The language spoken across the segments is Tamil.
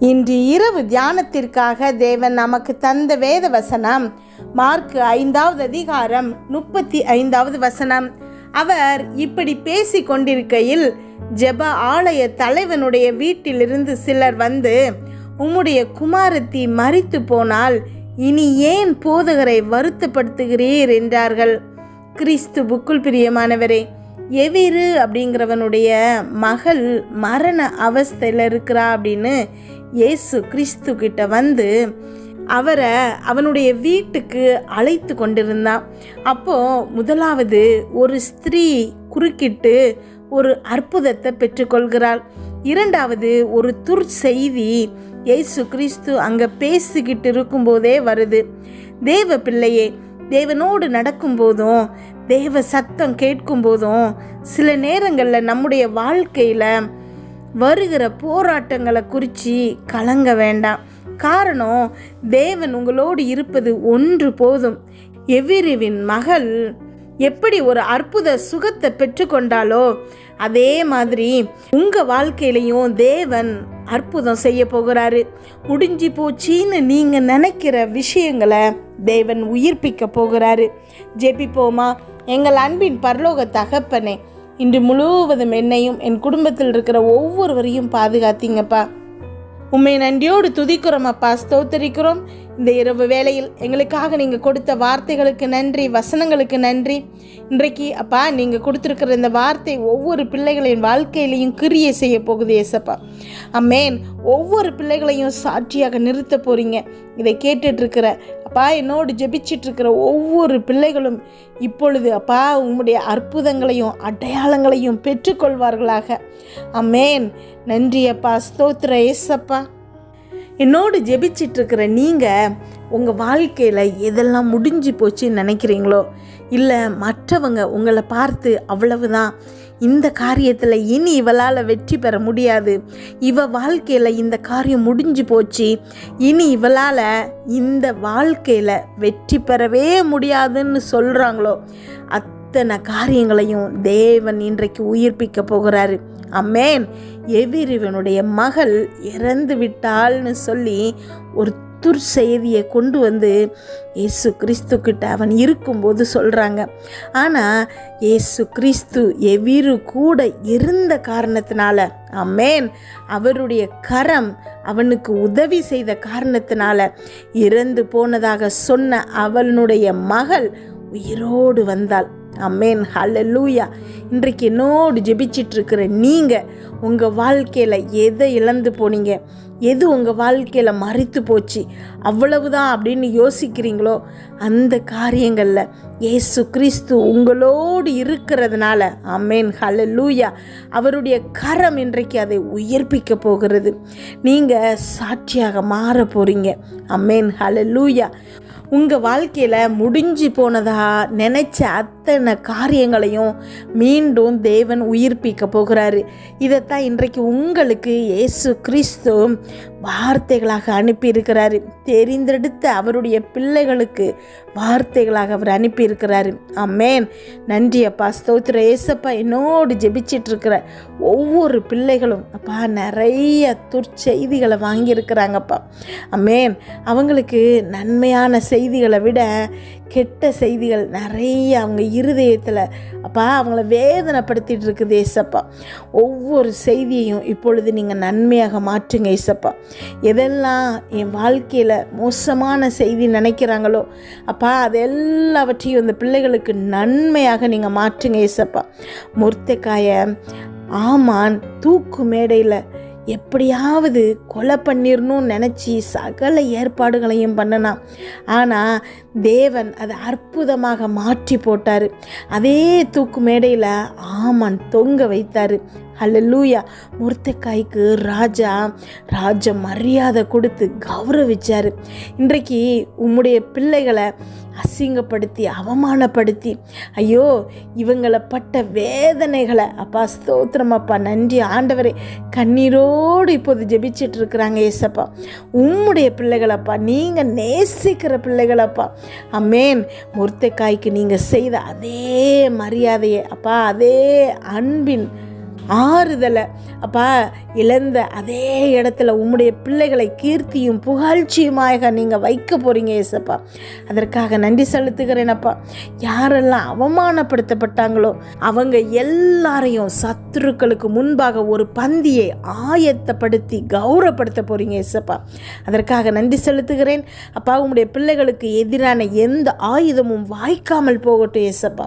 இன்று இரவு தியானத்திற்காக தேவன் நமக்கு தந்த வேத வசனம் மார்க் 5வது அதிகாரம் 35வது வசனம். அவர் இப்படி பேசி கொண்டிருக்கையில் ஜெப ஆலய தலைவனுடைய வீட்டிலிருந்து சிலர் வந்து, உம்முடைய குமாரத்தி மரித்து போனால் இனி ஏன் போதகரை வருத்தப்படுத்துகிறீர் என்றார்கள். கிறிஸ்துவுக்குள் பிரியமானவரே, எவிரு அப்படிங்கிறவனுடைய மகள் மரண அவஸ்தையில் இருக்கிறா அப்படின்னு இயேசு கிறிஸ்து கிட்ட வந்து அவரை அவனுடைய வீட்டுக்கு அழைத்து கொண்டிருந்தான். அப்போ முதலாவது ஒரு ஸ்திரீ குறுக்கிட்டு ஒரு அற்புதத்தை பெற்றுக்கொள்கிறாள். இரண்டாவது ஒரு செய்தி இயேசு கிறிஸ்து அங்கே பேசிக்கிட்டு இருக்கும்போதே வருது. தேவ பிள்ளையே, தேவனோடு நடக்கும்போதும் தேவ சத்தம் கேட்கும் போதும் சில நேரங்களில் நம்முடைய வாழ்க்கையில் வருகிற போராட்டங்களை குறித்து கலங்க வேண்டாம். காரணம், தேவன் உங்களோடு இருப்பது ஒன்று போதும். எவிரிவின் மகள் எப்படி ஒரு அற்புத சுகத்தை பெற்றுக்கொண்டாலோ அதே மாதிரி உங்கள் வாழ்க்கையிலையும் தேவன் அற்புதம் செய்ய போகிறாரு. முடிஞ்சு போச்சின்னு நீங்கள் நினைக்கிற விஷயங்களை தேவன் உயிர்ப்பிக்க போகிறாரு. ஜெபிப்போமா? எங்கள் அன்பின் பரலோக தகப்பனே, இன்று முழுவதும் என்னையும் என் குடும்பத்தில் இருக்கிற ஒவ்வொருவரையும் பாதுகாத்தீங்கப்பா. உண்மை நன்றியோடு துதிக்கிறோம் அப்பா, ஸ்தோத்தரிக்கிறோம். இந்த இரவு வேளையில் எங்களுக்காக நீங்கள் கொடுத்த வார்த்தைகளுக்கு நன்றி, வசனங்களுக்கு நன்றி. இன்றைக்கு அப்பா நீங்கள் கொடுத்துருக்கிற இந்த வார்த்தை ஒவ்வொரு பிள்ளைகளின் வாழ்க்கையிலையும் கிரியை செய்ய போகுது ஏசப்பா. அம்மேன். ஒவ்வொரு பிள்ளைகளையும் சாட்சியாக நிறுத்த போகிறீங்க. இதை கேட்டுட்ருக்கிற அப்பா, என்னோடு ஜெபிச்சிட்ருக்கிற ஒவ்வொரு பிள்ளைகளும் இப்பொழுது அப்பா உங்களுடைய அற்புதங்களையும் அடையாளங்களையும் பெற்றுக்கொள்வார்களாக. அம்மேன். நன்றி அப்பா, ஸ்தோத்திர ஏசப்பா. என்னோடு ஜெபிச்சிட்ருக்கிற நீங்கள் உங்கள் வாழ்க்கையில் எதெல்லாம் முடிஞ்சு போச்சுன்னு நினைக்கிறீங்களோ, இல்லை மற்றவங்க உங்களை பார்த்து அவ்வளவுதான், இந்த காரியத்தில் இனி இவளால் வெற்றி பெற முடியாது, இவ வாழ்க்கையில் இந்த காரியம் முடிஞ்சு போச்சு, இனி இவளால் இந்த வாழ்க்கையில் வெற்றி பெறவே முடியாதுன்னு சொல்கிறாங்களோ, அத்தனை காரியங்களையும் தேவன் இன்றைக்கு உயிர்ப்பிக்க போகிறாரு. அம்மேன். எவிரிவனுடைய மகள் இறந்து விட்டாள்னு சொல்லி ஒரு செய்தியை கொண்டு வந்து இயேசு கிறிஸ்து கிட்ட அவன் இருக்கும்போது சொல்கிறாங்க. ஆனால் இயேசு கிறிஸ்து எவிரு கூட இருந்த காரணத்தினால, அம்மேன், அவருடைய கரம் அவனுக்கு உதவி செய்த காரணத்தினால இறந்து போனதாக சொன்ன அவனுடைய மகள் உயிரோடு வந்தாள். அம்மேன். ஹல்லேலூயா. இன்றைக்கு என்னோடு ஜெபிச்சிட்ருக்கிற நீங்கள் உங்கள் வாழ்க்கையில் எதை இழந்து போனீங்க, எது உங்கள் வாழ்க்கையில் மறித்து போச்சு, அவ்வளவுதான் அப்படின்னு யோசிக்கிறீங்களோ, அந்த காரியங்களில் இயேசு கிறிஸ்து உங்களோடு இருக்கிறதுனால, அம்மேன், ஹல்லேலூயா, அவருடைய கரம் இன்றைக்கு அதை உயிர்ப்பிக்க போகிறது. நீங்கள் சாட்சியாக மாற போகிறீங்க. அம்மேன், ஹல்லேலூயா. உங்கள் வாழ்க்கையில் முடிஞ்சு போனதா நினச்ச அத்தனை காரியங்களையும் மீண்டும் தேவன் உயிர்ப்பிக்க போகிறாரு. இதைத்தான் இன்றைக்கு உங்களுக்கு இயேசு கிறிஸ்து வார்த்தைகளாக அனுப்பியிருக்கிறாரு. தெரிந்தெடுத்த அவருடைய பிள்ளைகளுக்கு வார்த்தைகளாக அவர் அனுப்பியிருக்கிறாரு. அம்மேன். நன்றி அப்பா, ஸ்தோத்திர ஏசப்பா. என்னோடு ஜெபிச்சிட்ருக்கிற ஒவ்வொரு பிள்ளைகளும் அப்பா நிறைய துர்ச்செய்திகளை வாங்கியிருக்கிறாங்கப்பா. அம்மேன். அவங்களுக்கு நன்மையான செய்திகளை விட கெட்ட செய்திகள் நிறைய அவங்க இருதயத்தில் அப்பா அவங்கள வேதனைப்படுத்திட்டு இருக்குது ஏசப்பா. ஒவ்வொரு செய்தியையும் இப்பொழுது நீங்கள் நன்மையாக மாற்றுங்க ஏசப்பா. எதெல்லாம் என் வாழ்க்கையில் மோசமான செய்தி நினைக்கிறாங்களோ அப்பா, அது எல்லாவற்றையும் இந்த பிள்ளைகளுக்கு நன்மையாக நீங்கள் மாற்றுங்க ஏசப்பா. மொர்தெக்காயை ஆமான் தூக்கு மேடையில் எப்படியாவது கொலை பண்ணிடணும்னு நினச்சி சகல ஏற்பாடுகளையும் பண்ணனான். ஆனால் தேவன் அதை அற்புதமாக மாற்றி போட்டார். அதே தூக்கு மேடையில் ஆமான் தொங்க வைத்தார். ஹல்லேலூயா. மொர்தெக்காய்க்கு ராஜ மரியாதை கொடுத்து கௌரவிச்சார். இன்றைக்கு உம்முடைய பிள்ளைகளை அசிங்கப்படுத்தி அவமானப்படுத்தி ஐயோ இவங்களை பட்ட வேதனைகளை அப்பா ஸ்தோத்திரம் அப்பா, நன்றி ஆண்டவரே, கண்ணீரோடு இப்போது ஜெபிச்சிட்டு இருக்கிறாங்க ஏசப்பா. உம்முடைய பிள்ளைகளப்பா, நீங்கள் நேசிக்கிற பிள்ளைகளப்பா. அம்மேன். மொர்தெக்காய்க்கு நீங்கள் செய்த அதே மரியாதையை அப்பா, அதே அன்பின் ஆறுதலை அப்பா இழந்த அதே இடத்துல உம்முடைய பிள்ளைகளை கீர்த்தியும் புகழ்ச்சியுமாக நீங்கள் வைக்க போகிறீங்க ஏசப்பா. அதற்காக நன்றி செலுத்துகிறேன் அப்பா. யாரெல்லாம் அவமானப்படுத்தப்பட்டாங்களோ அவங்க எல்லாரையும் சத்துருக்களுக்கு முன்பாக ஒரு பந்தியை ஆயத்தப்படுத்தி கௌரவப்படுத்த போகிறீங்க ஏசப்பா. அதற்காக நன்றி செலுத்துகிறேன் அப்பா. உம்முடைய பிள்ளைகளுக்கு எதிரான எந்த ஆயுதமும் வாய்க்காமல் போகட்டும் ஏசப்பா.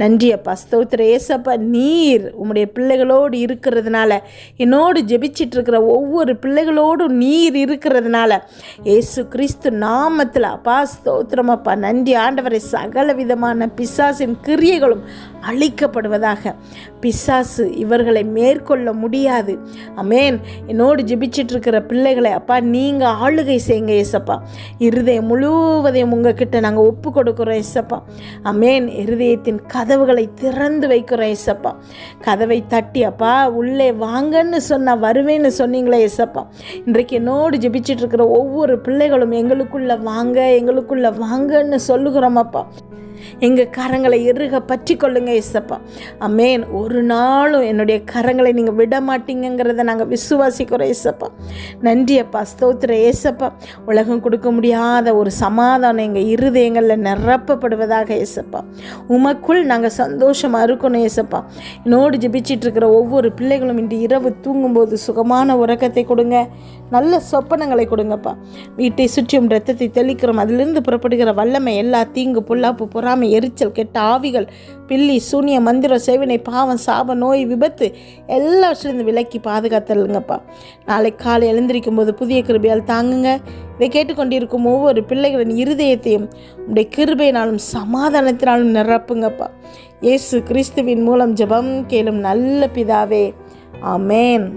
நன்றி அப்பா, ஸ்தோத்திர ஏசப்பா. நீர் உம்முடைய பிள்ளைகளோடு இருக்கிறதுனால, என்னோடு ஜெபிச்சிட்டு இருக்கிற ஒவ்வொரு பிள்ளைகளோடும் நீர் இருக்கிறதுனால இயேசு கிறிஸ்து நாமத்தில் அப்பா ஸ்தோத்திரம் அப்பா. நன்றி ஆண்டவரை. சகல விதமான பிசாசின் கிரியைகளும் அழிக்கப்படுவதாக. பிசாசு இவர்களை மேற்கொள்ள முடியாது. அமேன். என்னோடு ஜெபிச்சிட்டு இருக்கிற பிள்ளைகளை அப்பா நீங்கள் ஆளுகை செய்யுங்க ஏசப்பா. இருதயம் முழுவதையும் உங்ககிட்ட நாங்கள் ஒப்பு கொடுக்குறோம் ஏசப்பா. அமேன். இருதயத்தின் கதவுகளை திறந்து வைக்கிறோம் ஏசப்பா. கதவை தட்டி அப்பா உள்ளே வாங்கன்னு சொன்னால் வருவேன்னு சொன்னீங்களே ஏசப்பா. இன்றைக்கு என்னோடு ஜெபிச்சிட்டு இருக்கிற ஒவ்வொரு பிள்ளைகளும் எங்களுக்குள்ள வாங்க, எங்களுக்குள்ள வாங்கன்னு சொல்லுகிறோம் அப்பா. எங்கள் கரங்களை இறுக பற்றி கொள்ளுங்க ஏசப்பா. அமேன். ஒரு நாளும் என்னுடைய கரங்களை நீங்கள் விட மாட்டீங்கிறத நாங்கள் விசுவாசிக்கிறோம் ஏசப்பா. நன்றி அப்பா, ஸ்தோத்திர ஏசப்பா. உலகம் கொடுக்க முடியாத ஒரு சமாதானம் எங்கள் இருதயங்களில் நிரப்பப்படுவதாக ஏசப்பா. உமக்குள் நாங்கள் சந்தோஷமாக இருக்கணும் ஏசப்பா. என்னோடு ஜெபிச்சிட்டு இருக்கிற ஒவ்வொரு பிள்ளைகளும் இன்று இரவு தூங்கும்போது சுகமான உறக்கத்தை கொடுங்க, நல்ல சொப்பனங்களை கொடுங்கப்பா. வீட்டை சுற்றியும் இரத்தத்தை தெளிக்கிறோம். அதிலிருந்து புறப்படுகிற வல்லமை எல்லா தீங்கு பொல்லாப்பு பொறாமை எரிச்சல் கெட்ட ஆவிகள் பில்லி சூனிய மந்திரம் சேவனை பாவம் சாப நோய் விபத்து எல்லாவற்றிலிருந்து விலக்கி பாதுகாத்தலுங்கப்பா. நாளை காலை எழுந்திருக்கும் போது புதிய கிருபையால் தாங்குங்க. இதை கேட்டுக்கொண்டிருக்கும் ஒவ்வொரு பிள்ளைகளின் இருதயத்தையும் உடைய கிருபையினாலும் சமாதானத்தினாலும் நிரப்புங்கப்பா. இயேசு கிறிஸ்துவின் மூலம் ஜெபம் கேளும் நல்ல பிதாவே. ஆமேன்.